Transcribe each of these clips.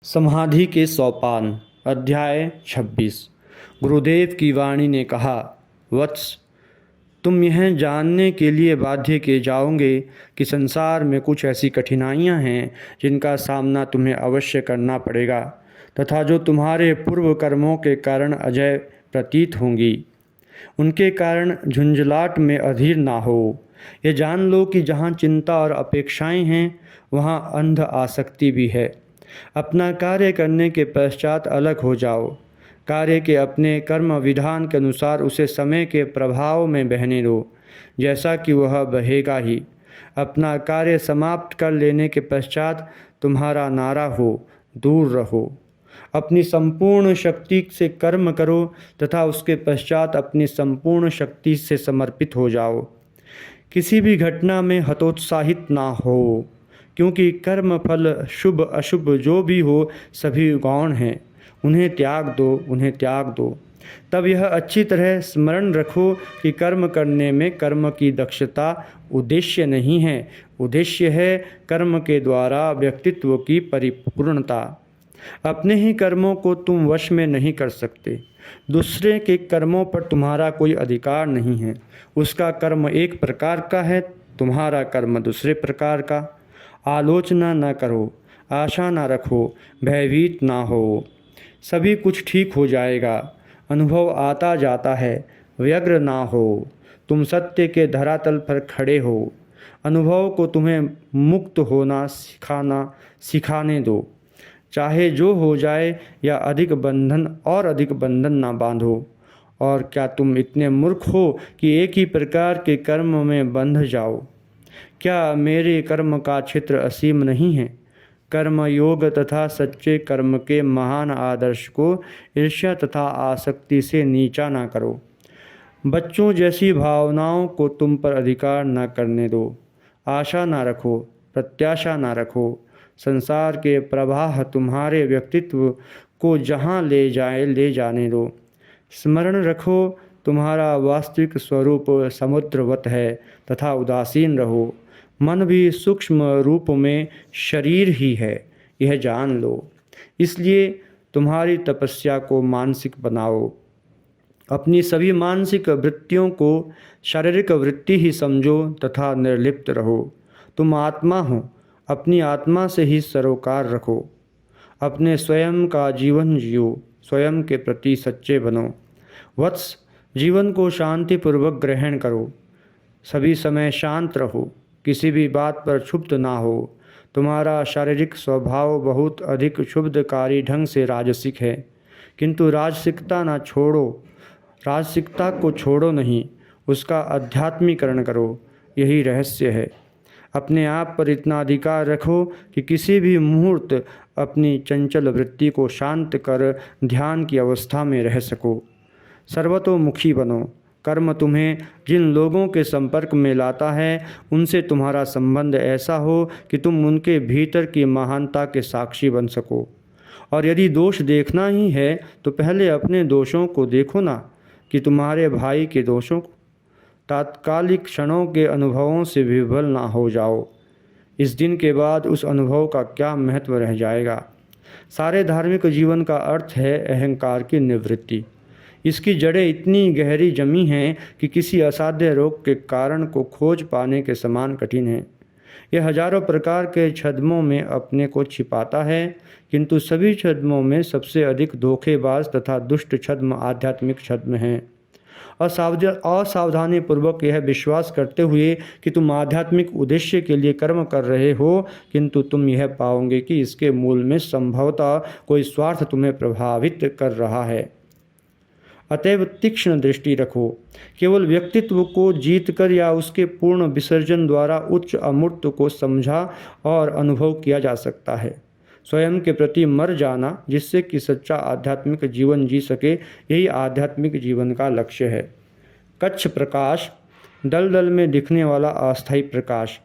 समाधि के सोपान अध्याय 26। गुरुदेव की वाणी ने कहा, वत्स, तुम यह जानने के लिए बाध्य किए जाओगे कि संसार में कुछ ऐसी कठिनाइयां हैं जिनका सामना तुम्हें अवश्य करना पड़ेगा तथा जो तुम्हारे पूर्व कर्मों के कारण अजय प्रतीत होंगी। उनके कारण झुंझलाहट में अधीर ना हो। ये जान लो कि जहाँ चिंता और अपेक्षाएं हैं वहाँ अंध आसक्ति भी है। अपना कार्य करने के पश्चात अलग हो जाओ। कार्य के अपने कर्म विधान के अनुसार उसे समय के प्रभाव में बहने दो, जैसा कि वह बहेगा ही। अपना कार्य समाप्त कर लेने के पश्चात तुम्हारा नारा हो, दूर रहो। अपनी संपूर्ण शक्ति से कर्म करो तथा उसके पश्चात अपनी संपूर्ण शक्ति से समर्पित हो जाओ। किसी भी घटना में हतोत्साहित ना हो, क्योंकि कर्म फल शुभ अशुभ जो भी हो सभी गौण हैं। उन्हें त्याग दो, उन्हें त्याग दो। तब यह अच्छी तरह स्मरण रखो कि कर्म करने में कर्म की दक्षता उद्देश्य नहीं है। उद्देश्य है कर्म के द्वारा व्यक्तित्व की परिपूर्णता। अपने ही कर्मों को तुम वश में नहीं कर सकते। दूसरे के कर्मों पर तुम्हारा कोई अधिकार नहीं है। उसका कर्म एक प्रकार का है, तुम्हारा कर्म दूसरे प्रकार का। आलोचना न करो, आशा न रखो, भयभीत ना हो। सभी कुछ ठीक हो जाएगा। अनुभव आता जाता है, व्यग्र ना हो। तुम सत्य के धरातल पर खड़े हो। अनुभव को तुम्हें मुक्त होना सिखाने दो। चाहे जो हो जाए या अधिक बंधन ना बांधो। और क्या तुम इतने मूर्ख हो कि एक ही प्रकार के कर्म में बंध जाओ? क्या मेरे कर्म का क्षेत्र असीम नहीं है? कर्म योग तथा सच्चे कर्म के महान आदर्श को ईर्ष्या तथा आसक्ति से नीचा ना करो। बच्चों जैसी भावनाओं को तुम पर अधिकार न करने दो। आशा ना रखो, प्रत्याशा ना रखो। संसार के प्रवाह तुम्हारे व्यक्तित्व को जहाँ ले जाए ले जाने दो। स्मरण रखो, तुम्हारा वास्तविक स्वरूप समुद्रवत है तथा उदासीन रहो। मन भी सूक्ष्म रूप में शरीर ही है, यह जान लो। इसलिए तुम्हारी तपस्या को मानसिक बनाओ। अपनी सभी मानसिक वृत्तियों को शारीरिक वृत्ति ही समझो तथा निर्लिप्त रहो। तुम आत्मा हो, अपनी आत्मा से ही सरोकार रखो। अपने स्वयं का जीवन जियो, स्वयं के प्रति सच्चे बनो। वत्स, जीवन को शांतिपूर्वक ग्रहण करो। सभी समय शांत रहो, किसी भी बात पर क्षुब्ध ना हो। तुम्हारा शारीरिक स्वभाव बहुत अधिक क्षुब्धकारी ढंग से राजसिक है, किंतु राजसिकता को छोड़ो नहीं, उसका अध्यात्मीकरण करो। यही रहस्य है। अपने आप पर इतना अधिकार रखो कि किसी भी मुहूर्त अपनी चंचल वृत्ति को शांत कर ध्यान की अवस्था में रह सको। सर्वतोमुखी बनो। कर्म तुम्हें जिन लोगों के संपर्क में लाता है उनसे तुम्हारा संबंध ऐसा हो कि तुम उनके भीतर की महानता के साक्षी बन सको। और यदि दोष देखना ही है तो पहले अपने दोषों को देखो ना, कि तुम्हारे भाई के दोषों को। तात्कालिक क्षणों के अनुभवों से विह्वल ना हो जाओ। इस दिन के बाद उस अनुभव का क्या महत्व रह जाएगा। सारे धार्मिक जीवन का अर्थ है अहंकार की निवृत्ति। इसकी जड़ें इतनी गहरी जमी हैं कि किसी असाध्य रोग के कारण को खोज पाने के समान कठिन है। यह हजारों प्रकार के छद्मों में अपने को छिपाता है, किंतु सभी छद्मों में सबसे अधिक धोखेबाज तथा दुष्ट छद्म आध्यात्मिक छद्म हैं। असावधानी पूर्वक यह विश्वास करते हुए कि तुम आध्यात्मिक उद्देश्य के लिए कर्म कर रहे हो, किंतु तुम यह पाओगे कि इसके मूल में संभवतः कोई स्वार्थ तुम्हें प्रभावित कर रहा है। अतएव तीक्ष्ण दृष्टि रखो। केवल व्यक्तित्व को जीतकर या उसके पूर्ण विसर्जन द्वारा उच्च अमूर्त को समझा और अनुभव किया जा सकता है। स्वयं के प्रति मर जाना, जिससे कि सच्चा आध्यात्मिक जीवन जी सके, यही आध्यात्मिक जीवन का लक्ष्य है। कच्छ प्रकाश, दलदल में दिखने वाला अस्थायी प्रकाश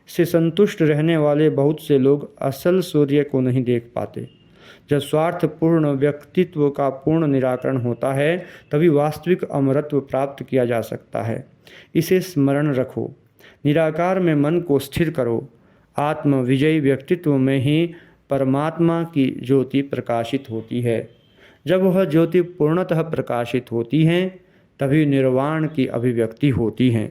से संतुष्ट रहने वाले बहुत से लोग असल सूर्य को नहीं देख पाते। जब स्वार्थपूर्ण व्यक्तित्व का पूर्ण निराकरण होता है तभी वास्तविक अमरत्व प्राप्त किया जा सकता है। इसे स्मरण रखो। निराकार में मन को स्थिर करो। आत्म विजयी व्यक्तित्व में ही परमात्मा की ज्योति प्रकाशित होती है। जब वह ज्योति पूर्णतः प्रकाशित होती है तभी निर्वाण की अभिव्यक्ति होती है।